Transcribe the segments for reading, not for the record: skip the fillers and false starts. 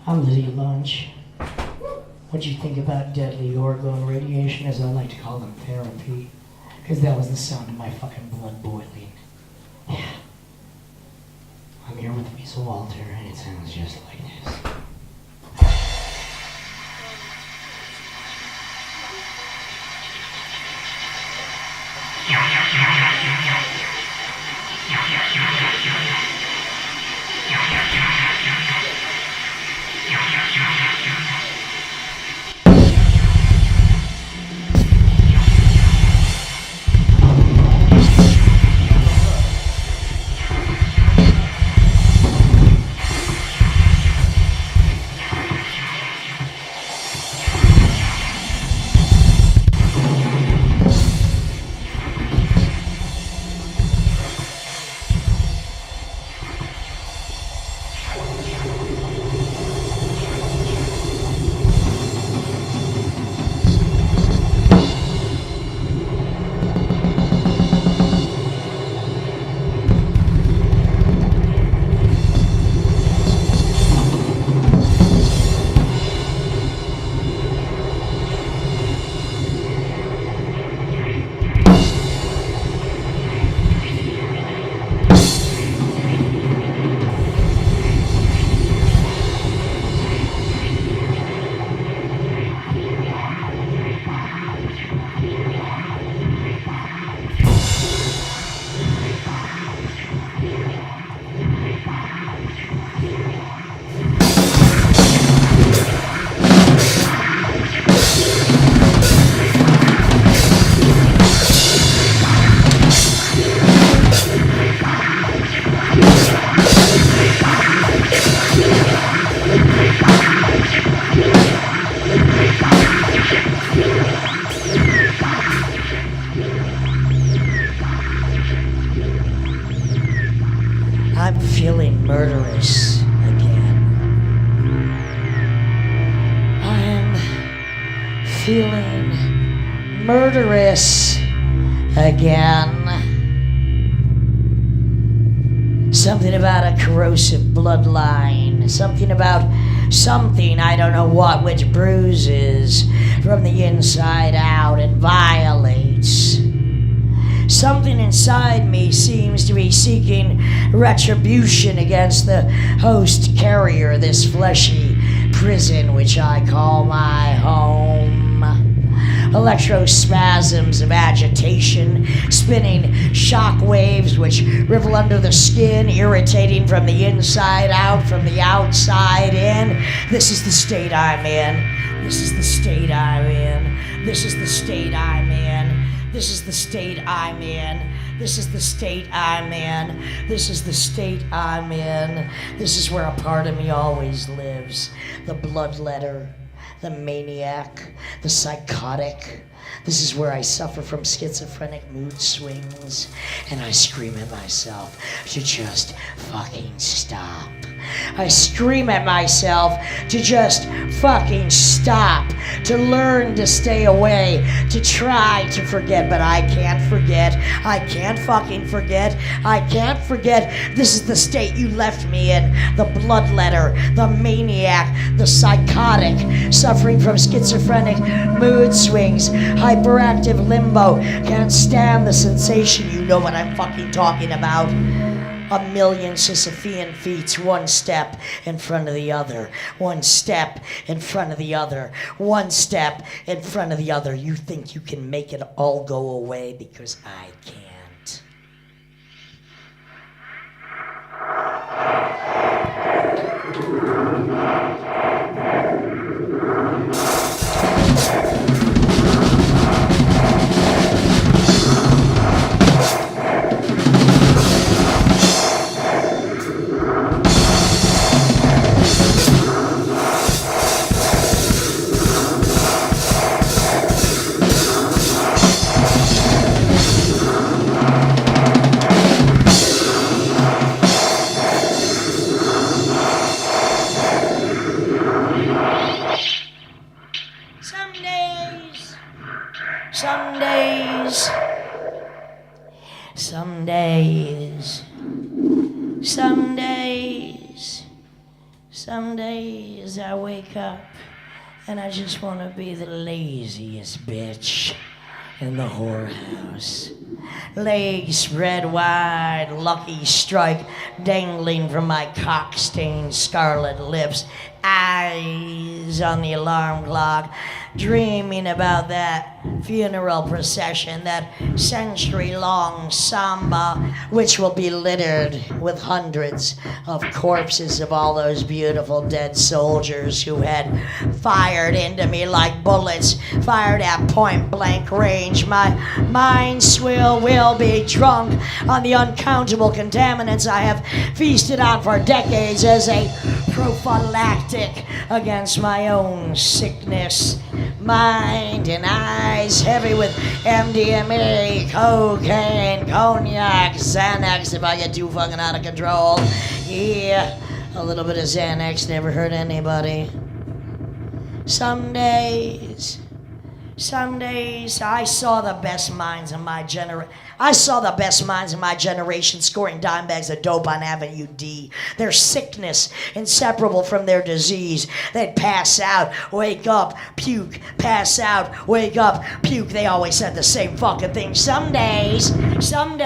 I'm Lydia Lunch. What'd you think about deadly orgone radiation, as I like to call them, therapy? Because that was the sound of my fucking blood boiling. Yeah. I'm here with Weasel Walter, and it sounds just like this. I'm feeling murderous again. I'm feeling murderous again. Something about a corrosive bloodline. Something about something, I don't know what, which bruises from the inside out and violates. Something inside me seems to be seeking retribution against the host carrier, this fleshy prison which I call my home. Electrospasms of agitation, spinning shock waves which rivel under the skin, irritating from the inside out, from the outside in. This is the state I'm in. This is the state I'm in. This is the state I'm in. This is the state I'm in. This is the state I'm in. This is the state I'm in. This is where a part of me always lives. The bloodletter, the maniac, the psychotic. This is where I suffer from schizophrenic mood swings, and I scream at myself to just fucking stop. I scream at myself to just fucking stop, to learn to stay away, to try to forget, but I can't forget. I can't fucking forget. I can't forget. This is the state you left me in. The bloodletter, the maniac, the psychotic, suffering from schizophrenic mood swings, hyperactive limbo, can't stand the sensation. You know what I'm fucking talking about. A million Sisyphean feats, one step in front of the other, one step in front of the other, one step in front of the other. You think you can make it all go away because I can't. Some days I wake up and I just want to be the laziest bitch in the whorehouse. Legs spread wide, Lucky Strike dangling from my cock-stained scarlet lips, eyes on the alarm clock, dreaming about that funeral procession, that century-long samba, which will be littered with hundreds of corpses of all those beautiful dead soldiers who had fired into me like bullets, fired at point-blank range. My mind will be drunk on the uncountable contaminants I have feasted on for decades as a prophylactic against my own sickness. Mind and eyes heavy with MDMA, cocaine, cognac, Xanax if I get too fucking out of control. Yeah, a little bit of Xanax never hurt anybody. Some days I saw the best minds in my generation scoring dime bags of dope on Avenue D. Their sickness inseparable from their disease. They'd pass out, wake up, puke, pass out, wake up, puke. They always said the same fucking thing. Some days, some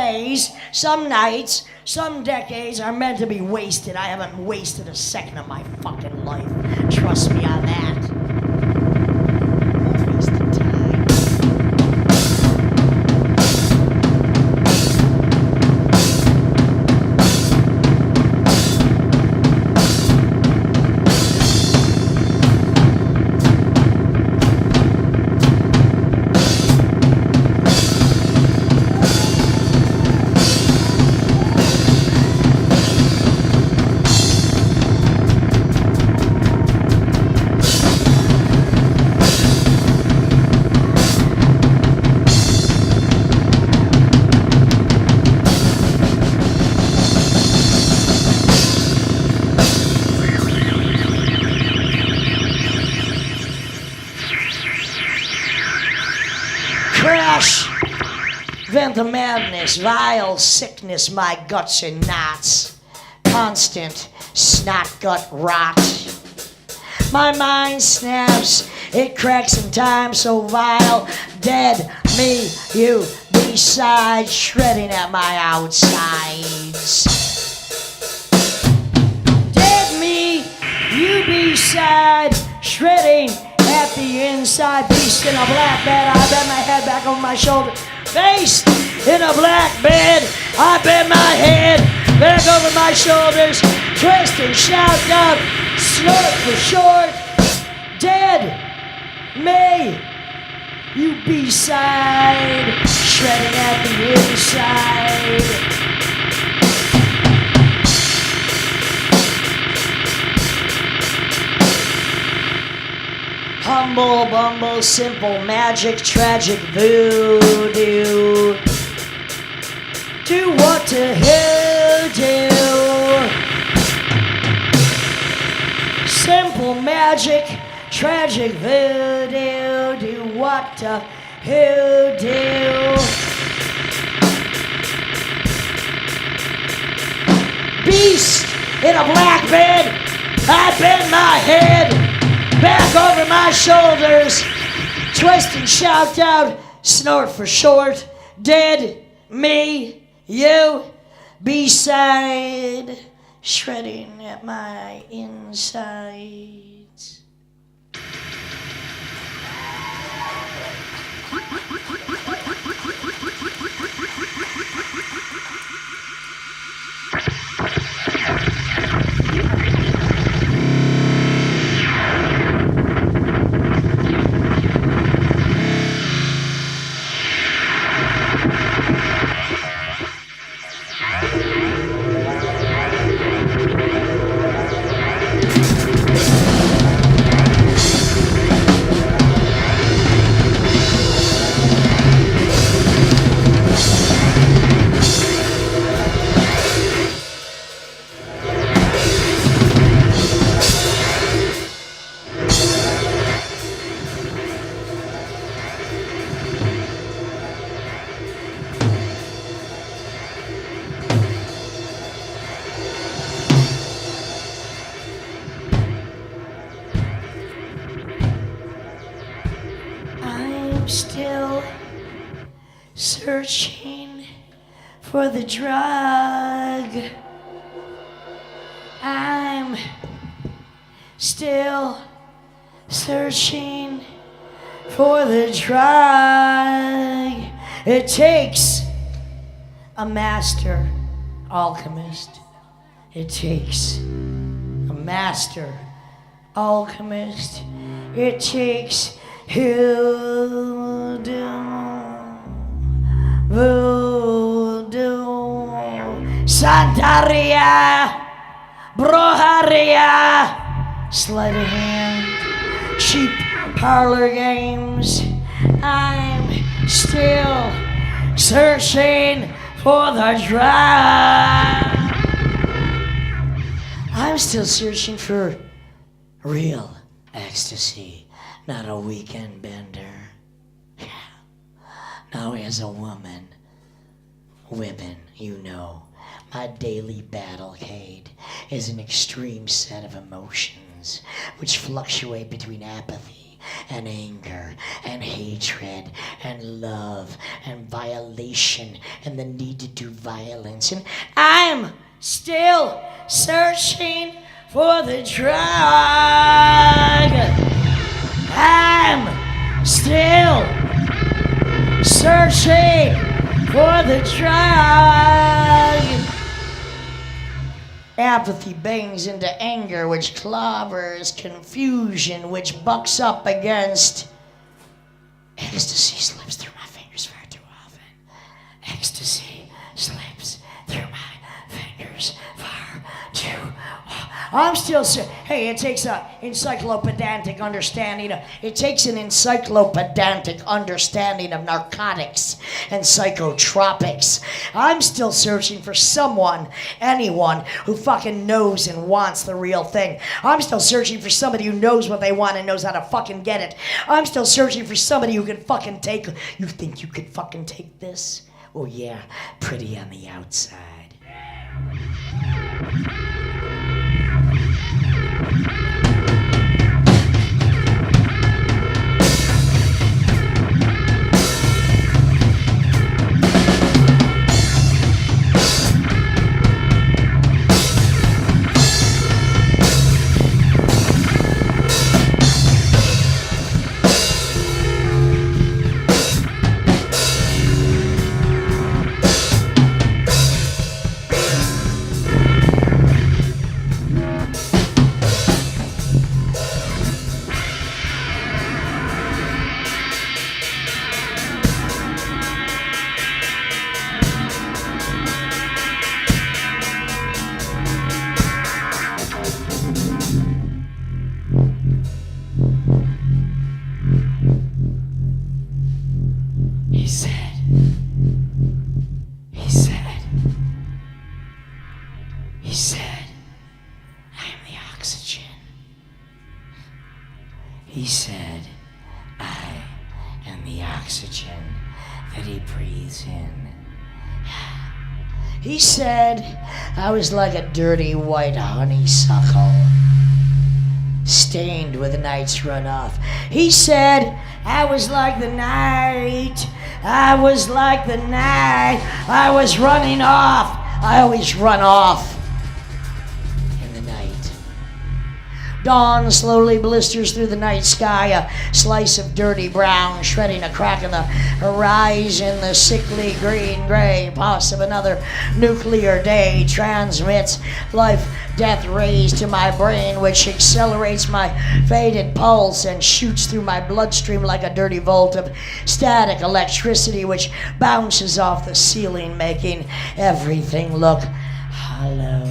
nights, some decades are meant to be wasted. I haven't wasted a second of my fucking life. Trust me on that. Crash! Vent the madness, vile sickness, my guts in knots. Constant snot gut rot. My mind snaps, it cracks in time so vile. Dead me, you beside, shredding at my outsides. Dead me, you beside, shredding at the inside. Beast in a black bed, I bend my head back over my shoulder. Beast in a black bed, I bend my head back over my shoulders. Twist and shout out, snort for short. Dead me, you B-side, shredding at the inside. Humble, bumble, simple, magic, tragic, voodoo. Do what the hell do? Simple magic, tragic, voodoo. Do what the hell do? Beast in a black bed, I bend my head back over my shoulders, twist and shout out, snort for short. Dead me, you beside, shredding at my insides. for the drug. I'm still searching for the drug. It takes a master alchemist. It takes a master alchemist. It takes voodoo, Santeria, Brujeria, sleight of hand, cheap parlor games. I'm still searching for the drug. I'm still searching for real ecstasy, not a weekend bender. Now as a woman, women, you know, my daily battlecade is an extreme set of emotions which fluctuate between apathy and anger and hatred and love and violation and the need to do violence. And I'm still searching for the drug. I'm still searching for the drug. Apathy bangs into anger, which clobbers confusion, which bucks up against ecstasy. Slips through my fingers far too often. Ecstasy slips through my fingers far too often. I'm still hey, it takes an encyclopedic understanding of narcotics and psychotropics. I'm still searching for someone, anyone who fucking knows and wants the real thing. I'm still searching for somebody who knows what they want and knows how to fucking get it. I'm still searching for somebody who can fucking take. You think you could fucking take this? Oh yeah, pretty on the outside. He said, I am the oxygen. He said, I am the oxygen that he breathes in. He said, I was like a dirty white honeysuckle, stained with night's runoff. He said, I was like the night. I was like the night. I was running off. I always run off in the night. Dawn slowly blisters through the night sky, a slice of dirty brown shredding a crack in the horizon. The sickly green-gray pulse of another nuclear day transmits life-death rays to my brain, which accelerates my faded pulse and shoots through my bloodstream like a dirty volt of static electricity, which bounces off the ceiling, making everything look hollow.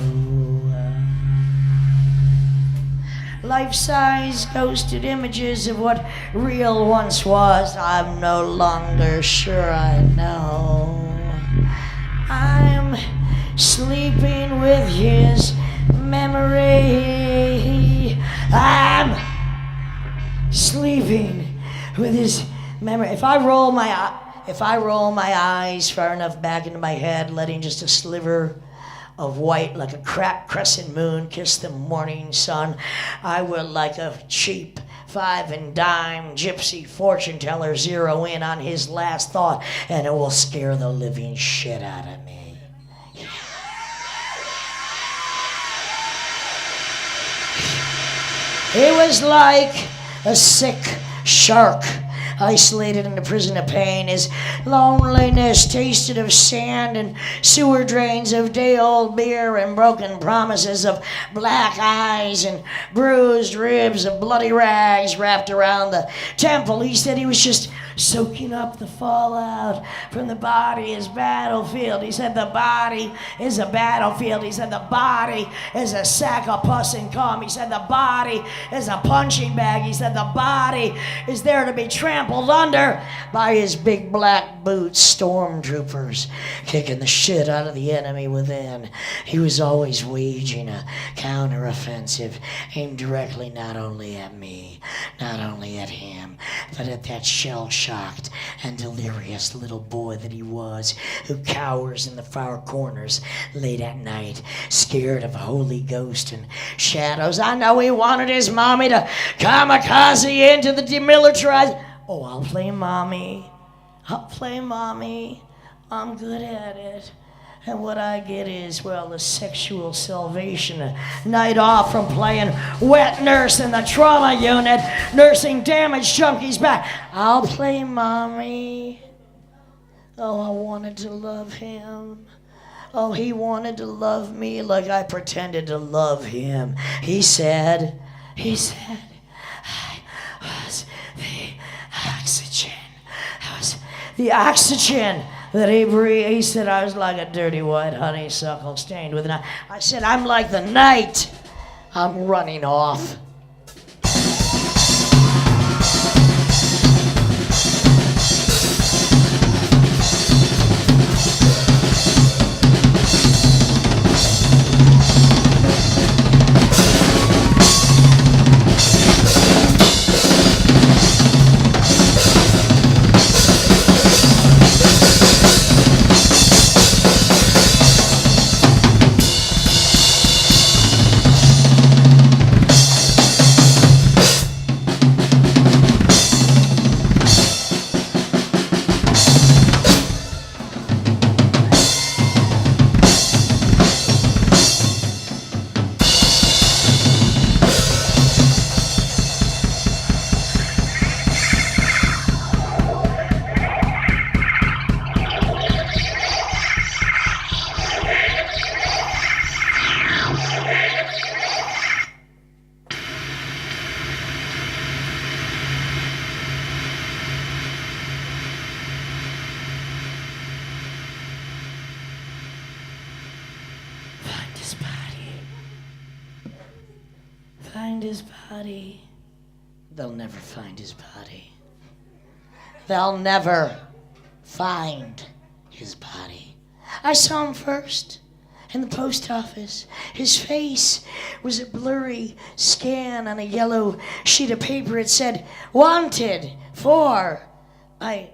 Life-size ghosted images of what real once was. I'm no longer sure I know. I'm sleeping with his memory. I'm sleeping with his memory. If I roll my eyes far enough back into my head, letting just a sliver of white like a cracked crescent moon kiss the morning sun, I will, like a cheap 5 and dime gypsy fortune teller, zero in on his last thought, and it will scare the living shit out of me. He was like a sick shark, isolated in a prison of pain. His loneliness tasted of sand and sewer drains, of day-old beer and broken promises, of black eyes and bruised ribs, of bloody rags wrapped around the temple. He said he was just soaking up the fallout from the body as battlefield. He said the body is a battlefield. He said the body is a sack of pus and cum. He said the body is a punching bag. He said the body is there to be trampled under by his big black boots, stormtroopers kicking the shit out of the enemy within. He was always waging a counteroffensive aimed directly not only at me, not only at him, but at that shell-shocked and delirious little boy that he was, who cowers in the far corners late at night, scared of Holy Ghost and shadows. I know he wanted his mommy to kamikaze into the demilitarized. Oh, I'll play mommy. I'll play mommy. I'm good at it. And what I get is, well, a sexual salvation, a night off from playing wet nurse in the trauma unit, nursing damaged junkies back. I'll play mommy. Oh, I wanted to love him. Oh, he wanted to love me like I pretended to love him. He said, I was the oxygen. I was the oxygen that he breathed. He said I was like a dirty white honeysuckle stained with night. I said I'm like the night. I'm running off. Find his body. They'll never find his body. They'll never find his body. I saw him first in the post office. His face was a blurry scan on a yellow sheet of paper. It said, "Wanted for..." I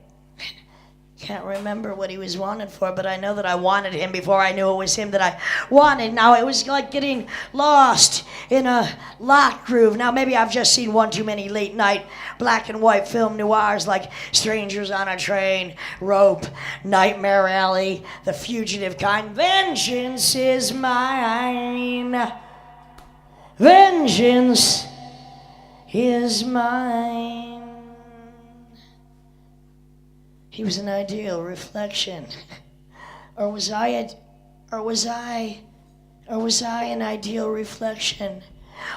can't remember what he was wanted for, but I know that I wanted him before I knew it was him that I wanted. Now, it was like getting lost in a lock groove. Now, maybe I've just seen one too many late-night black and white film noirs like Strangers on a Train, Rope, Nightmare Alley, The Fugitive Kind. Vengeance is mine. Vengeance is mine. He was an ideal reflection. Or was I an ideal reflection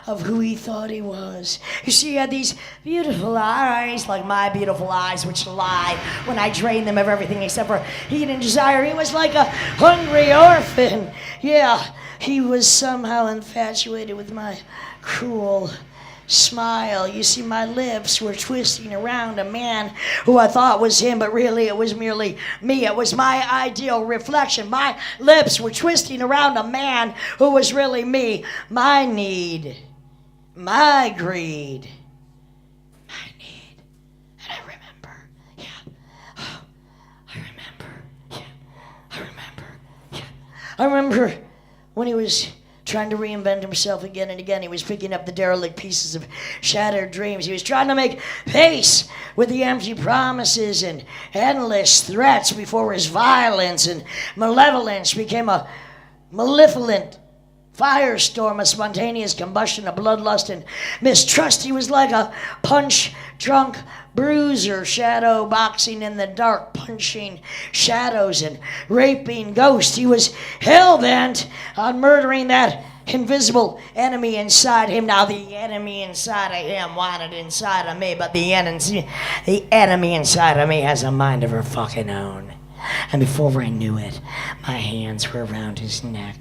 of who he thought he was? You see, he had these beautiful eyes, like my beautiful eyes, which lie when I drain them of everything except for heat and desire. He was like a hungry orphan. Yeah, he was somehow infatuated with my cruel smile. You see, my lips were twisting around a man who I thought was him, but really it was merely me. It was my ideal reflection. My lips were twisting around a man who was really me. My need, my greed, my need. And I remember, I remember when he was trying to reinvent himself again and again. He was picking up the derelict pieces of shattered dreams. He was trying to make pace with the empty promises and endless threats before his violence and malevolence became a malevolent firestorm, a spontaneous combustion of bloodlust and mistrust. He was like a punch-drunk bruiser, shadow boxing in the dark, punching shadows and raping ghosts. He was hell-bent on murdering that invisible enemy inside him. Now the enemy inside of him wanted inside of me, but the enemy inside of me has a mind of her fucking own. And before I knew it, my hands were around his neck,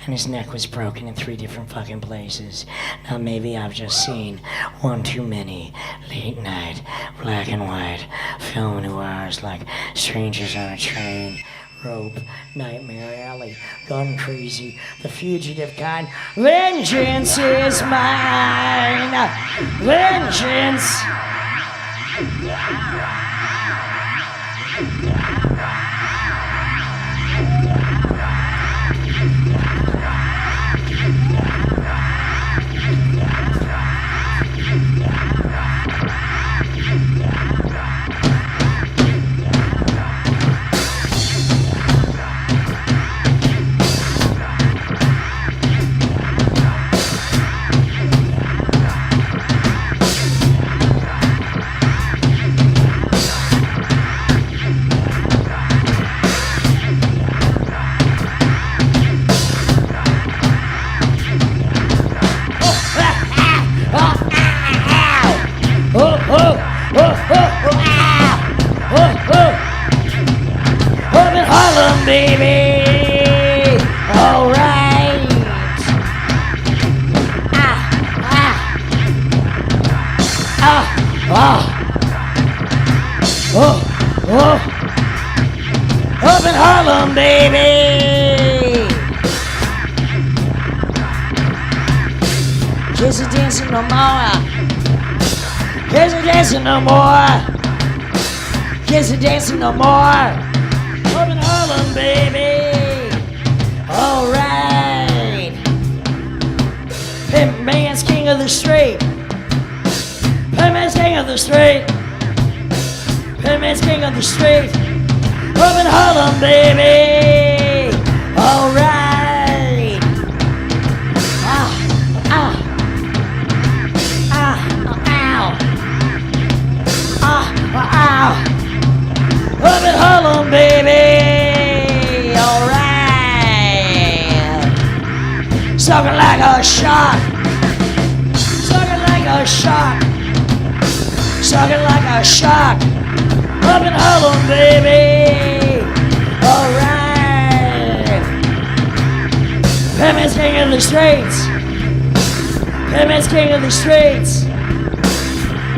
and his neck was broken in 3 different fucking places. Now maybe I've just seen one too many late night, black and white film noirs like Strangers on a Train, Rope, Nightmare Alley, Gun Crazy, The Fugitive kind. Vengeance is mine! Vengeance! Baby, all right. Up in Harlem, baby. Kids are dancing no more. Kids are dancing no more. Kids are dancing no more. Up in Harlem, baby. All right. Pimp man's king of the street. Pimp man's king of the street. Pimp man's king of the street. Up in Harlem, baby. All right. Up in Harlem, baby, alright. Sucking like a shark. Sucking like a shark. Sucking like a shark. Up in Harlem, baby, alright. Pimpin's king of the streets. Pimpin's king of the streets.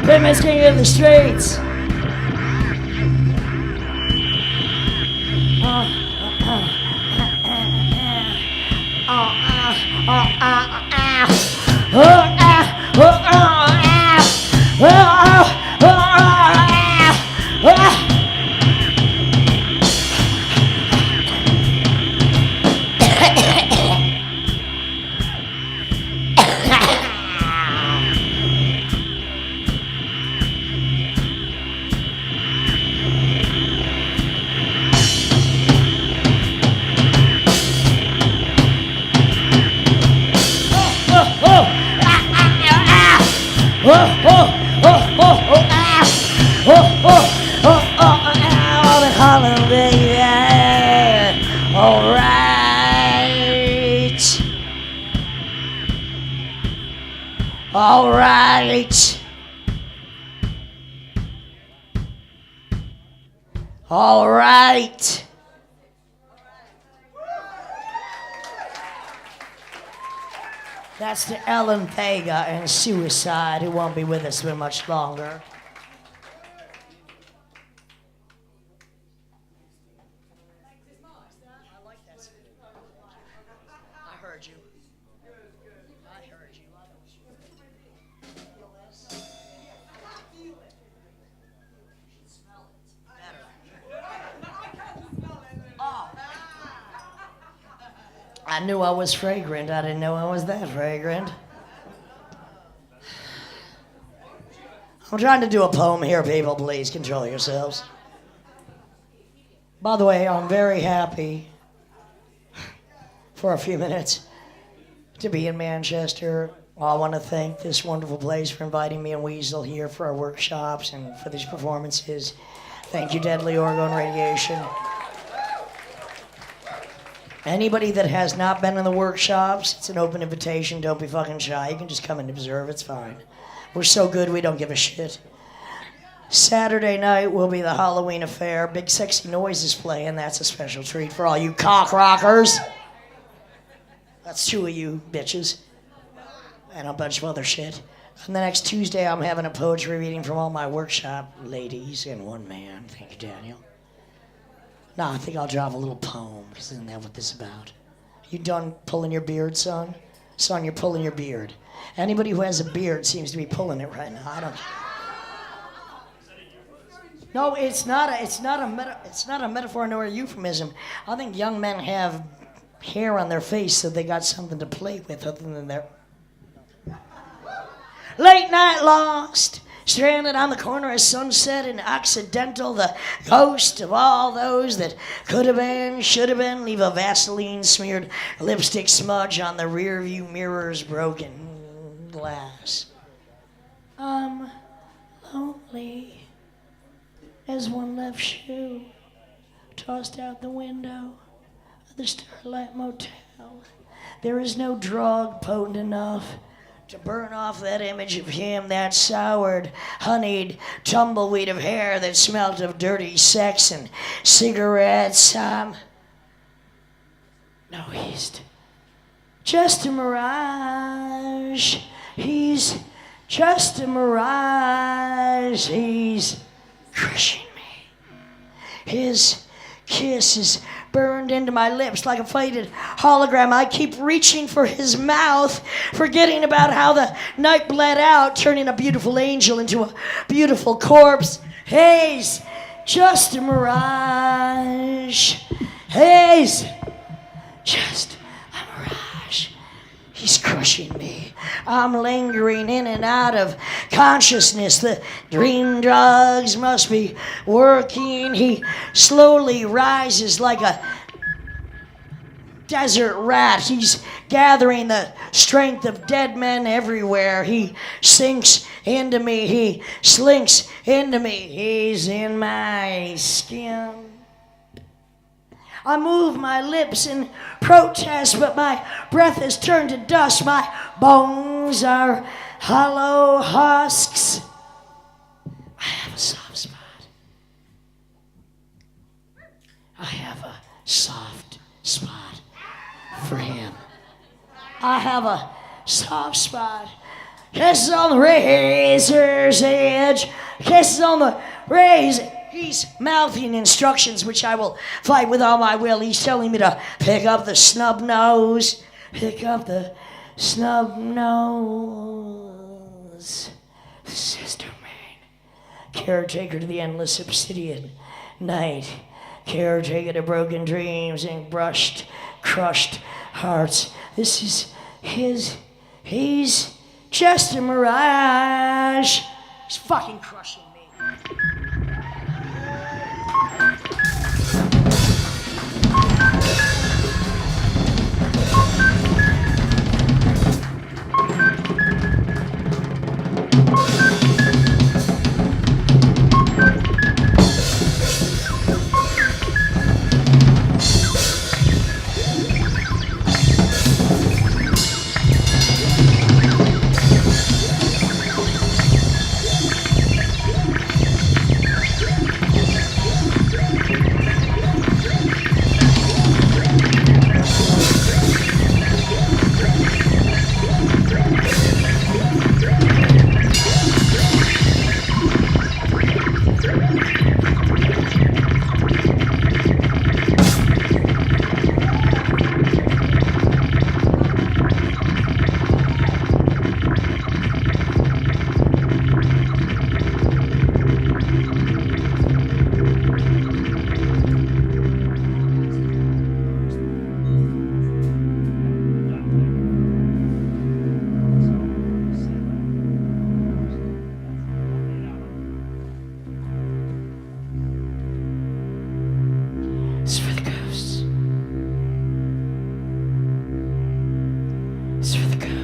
Pimpin's king of the streets. All right. All right. That's the Ellen Vega and Suicide, who won't be with us for much longer. I knew I was fragrant. I didn't know I was that fragrant. I'm trying to do a poem here, people. Please control yourselves. By the way, I'm very happy for a few minutes to be in Manchester. I want to thank this wonderful place for inviting me and Weasel here for our workshops and for these performances. Thank you, Deadly Orgone Radiation. Anybody that has not been in the workshops, it's an open invitation. Don't be fucking shy. You can just come and observe. It's fine. We're so good, we don't give a shit. Saturday night will be the Halloween affair. Big Sexy Noise is playing. That's a special treat for all you cock rockers. That's 2 of you bitches. And a bunch of other shit. And the next Tuesday, I'm having a poetry reading from all my workshop ladies and one man. Thank you, Daniel. No, I think I'll drop a little poem, because isn't that what this is about? You done pulling your beard, son? Son, you're pulling your beard. Anybody who has a beard seems to be pulling it right now. I don't. No, it's not a metaphor nor a euphemism. I think young men have hair on their face, so they got something to play with other than their. Late night lost, stranded on the corner of Sunset and Occidental, the ghost of all those that could have been, should have been, leave a Vaseline smeared lipstick smudge on the rear view mirror's broken glass. I'm lonely as one left shoe tossed out the window of the Starlight Motel. There is no drug potent enough to burn off that image of him, that soured, honeyed tumbleweed of hair that smelt of dirty sex and cigarettes. No, he's just a mirage. He's just a mirage. He's crushing me. His kiss is burned into my lips like a faded hologram. I keep reaching for his mouth, forgetting about how the night bled out, turning a beautiful angel into a beautiful corpse. He's just a mirage. He's just a mirage. He's crushing me. I'm lingering in and out of consciousness. The dream drugs must be working. He slowly rises like a desert rat. He's gathering the strength of dead men everywhere. He sinks into me. He slinks into me. He's in my skin. I move my lips in protest, but my breath has turned to dust. My bones are hollow husks. I have a soft spot. I have a soft spot for him. I have a soft spot. Kisses on the razor's edge. Kisses on the razor. He's mouthing instructions which I will fight with all my will. He's telling me to pick up the snub nose. Pick up the snub nose. Sister man. Caretaker to the endless obsidian night. Caretaker to broken dreams and crushed hearts. This is his. He's just a mirage. He's fucking crushing me.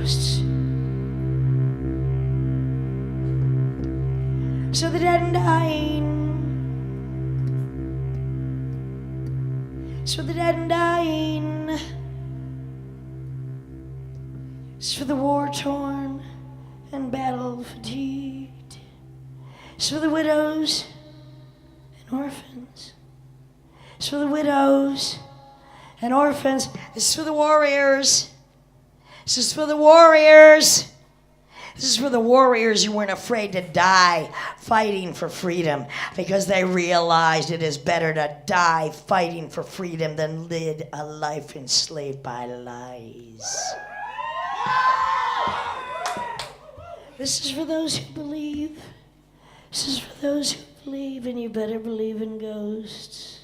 ghosts. So the dead and dying. It's for the dead and dying. It's for the war-torn and battle-fatigued. It's for the widows and orphans. It's for the widows and orphans. This is for the warriors. This is for the warriors. This is for the warriors who weren't afraid to die fighting for freedom because they realized it is better to die fighting for freedom than live a life enslaved by lies. This is for those who believe. This is for those who believe, and you better believe in ghosts.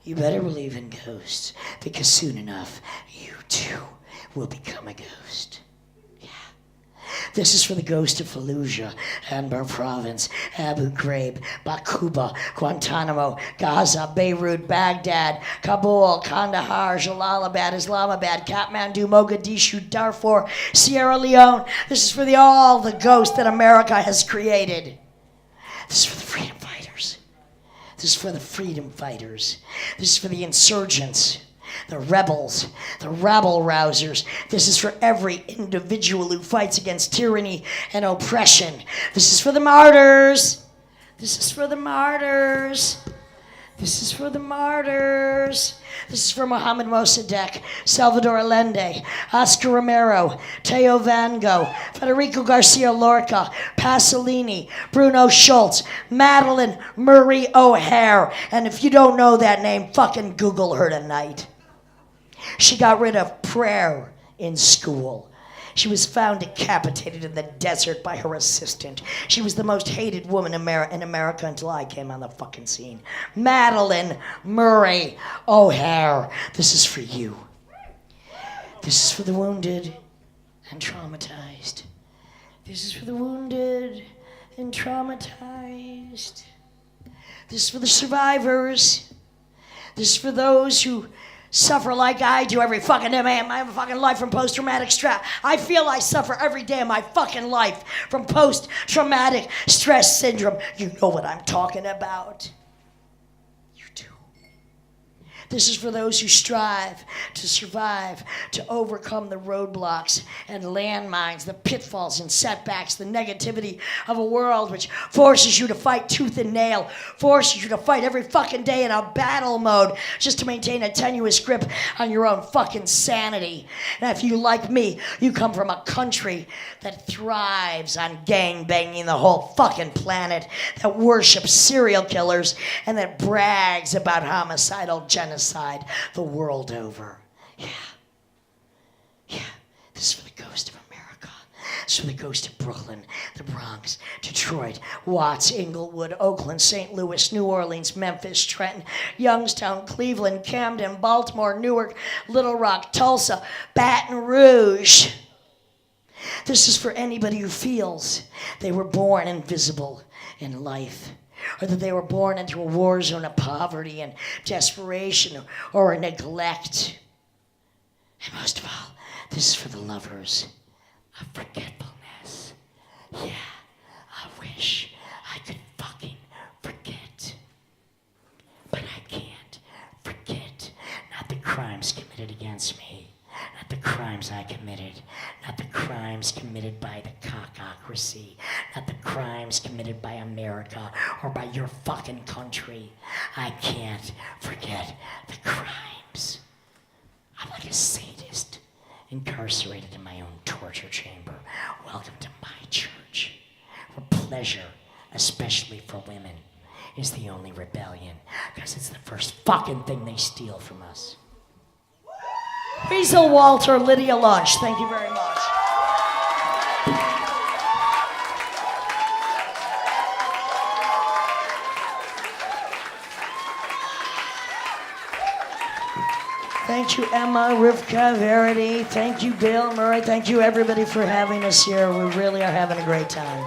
You better believe in ghosts because soon enough you too will become a ghost. This is for the ghost of Fallujah, Anbar Province, Abu Ghraib, Bakuba, Guantanamo, Gaza, Beirut, Baghdad, Kabul, Kandahar, Jalalabad, Islamabad, Kathmandu, Mogadishu, Darfur, Sierra Leone. This is for all the ghosts that America has created. This is for the freedom fighters. This is for the freedom fighters. This is for the insurgents. The rebels, the rabble-rousers. This is for every individual who fights against tyranny and oppression. This is for the martyrs. This is for the martyrs. This is for the martyrs. This is for Mohammed Mossadegh, Salvador Allende, Oscar Romero, Teo Van Gogh, Federico Garcia Lorca, Pasolini, Bruno Schultz, Madeline Murray O'Hare. And if you don't know that name, fucking Google her tonight. She got rid of prayer in school. She was found decapitated in the desert by her assistant. She was the most hated woman in America until I came on the fucking scene. Madeline Murray O'Hare. This is for you. This is for the wounded and traumatized. This is for the wounded and traumatized. This is for the survivors. This is for those who suffer like I do every fucking day of my fucking life from post-traumatic stress. I feel I suffer every day of my fucking life from post-traumatic stress syndrome. You know what I'm talking about. You do. This is for those who strive to survive, to overcome the roadblocks and landmines, the pitfalls and setbacks, the negativity of a world which forces you to fight tooth and nail, forces you to fight every fucking day in a battle mode just to maintain a tenuous grip on your own fucking sanity. And if you, like me, you come from a country that thrives on gang-banging the whole fucking planet, that worships serial killers, and that brags about homicidal genocide the world over. Yeah. This is for the ghost of America. This is for the ghost of Brooklyn, the Bronx, Detroit, Watts, Inglewood, Oakland, St. Louis, New Orleans, Memphis, Trenton, Youngstown, Cleveland, Camden, Baltimore, Newark, Little Rock, Tulsa, Baton Rouge. This is for anybody who feels they were born invisible in life, or that they were born into a war zone of poverty and desperation or neglect. And most of all, this is for the lovers of forgetfulness. Yeah, I wish I could fucking forget. But I can't forget. Not the crimes committed against me. Not the crimes I committed. Not the crimes committed by the cockocracy. Not the crimes committed by America or by your fucking country. I can't forget the crimes. I'm like a sadist, incarcerated in my own torture chamber. Welcome to my church, where pleasure, especially for women, is the only rebellion, because it's the first fucking thing they steal from us. Weasel, Walter, Lydia Lunch, thank you very much. Thank you, Emma, Rivka, Verity. Thank you, Bill, Murray. Thank you, everybody, for having us here. We really are having a great time.